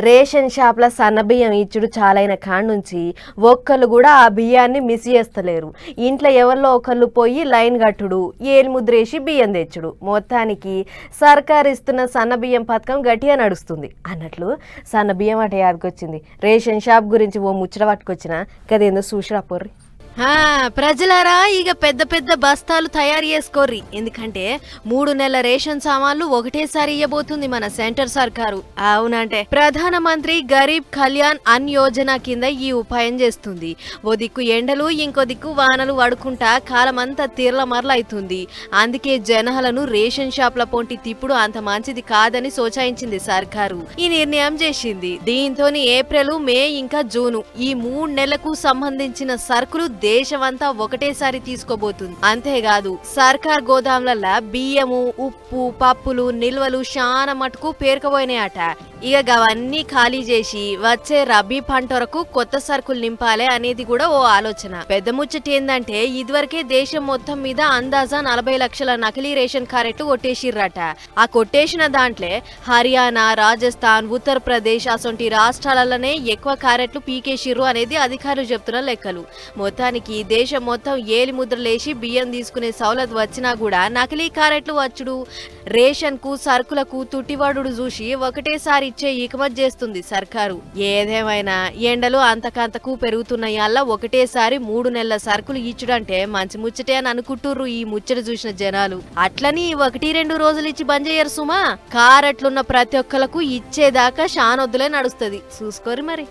Ration షాప్ల సన్నబియ్యం ఇచ్చుడు చాలైన కాడ నుంచి ఒక్కళ్ళు కూడా ఆ బియ్యాన్ని మిస్ చేస్తలేరు. ఇంట్లో ఎవరిలో ఒకళ్ళు పోయి లైన్ కట్టుడు, ఏలు ముద్రేసి బియ్యం తెచ్చుడు. మొత్తానికి సర్కారు ఇస్తున్న సన్నబియ్యం పథకం గట్టిగా నడుస్తుంది అన్నట్లు సన్నబియ్యం అట యాదకొచ్చింది. రేషన్ షాప్ గురించి ఓ ముచ్చట పట్టుకొచ్చిన కదేందో చూసిరా పోర్రి. ప్రజలారా ఇక పెద్ద పెద్ద బస్తాలు తయారు చేసుకోర్రి, ఎందుకంటే 3 నెలల రేషన్ సామాన్లు ఒకటేసారి ఇయ్యబోతుంది మన సెంటర్ సర్కారు. అవునంటే ప్రధానమంత్రి గరీబ్ కళ్యాణ్ అన్ యోజన కింద ఈ ఉపాయం చేస్తుంది. ఓ దిక్కు ఎండలు ఇంకో దిక్కు వానలు వడుకుంటా కాలమంతా తీర్ల మరలైతుంది. అందుకే జనాలను రేషన్ షాప్ల పొంటి తిప్పుడు అంత మంచిది కాదని సోచాయించింది సర్కారు. ఈ నిర్ణయం చేసింది. దీంతో ఏప్రిల్, మే ఇంకా జూను ఈ 3 నెలలకు సంబంధించిన సరుకులు దేశమంతా ఒకటేసారి తీసుకోబోతుంది. అంతేకాదు సర్కార్ గోదాంల బియ్యము, ఉప్పు, పప్పులు నిల్వలు శాన మటుకు పేరుకపోయినాయట. ఇక అవన్నీ ఖాళీ చేసి వచ్చే రబీ పంట వరకు కొత్త సరుకులు నింపాలి అనేది కూడా ఓ ఆలోచన. పెద్ద ముచ్చట ఏందంటే ఇదివరకే దేశం మొత్తం మీద అందాజా 40 లక్షల నకిలీ రేషన్ కార్డులు కొట్టేసిర్రట. ఆ కొట్టేసిన దాంట్లో హర్యానా, రాజస్థాన్, ఉత్తరప్రదేశ్ అసొంటి రాష్ట్రాలలోనే ఎక్కువ కార్డులు పీకేసిర్రు అనేది అధికారులు చెప్తున్న లెక్కలు. మొత్తానికి దేశం మొత్తం ఏలి ముద్రలేసి బియ్యం తీసుకునే సౌలత్ వచ్చినా కూడా నకిలీ కార్డులు వచ్చుడు, రేషన్ కు సరుకులకు తుట్టివాడు చూసి ఒకటేసారి ఇచ్చే ఇకమత్ చేస్తుంది సర్కారు. ఏదేమైనా ఎండలు అంతకంతకు పెరుగుతున్నాయి. అలా ఒకటేసారి 3 నెలల సరుకులు ఇచ్చుడంటే మంచి ముచ్చటే అని అనుకుంటుర్రు ఈ ముచ్చట చూసిన జనాలు. అట్లని 1-2 రోజులు ఇచ్చి బంద్ చేయరు సుమా. కారట్లున్న ప్రతి ఒక్కలకు ఇచ్చేదాకా షానొద్దులే నడుస్తుంది. చూసుకోరు మరి.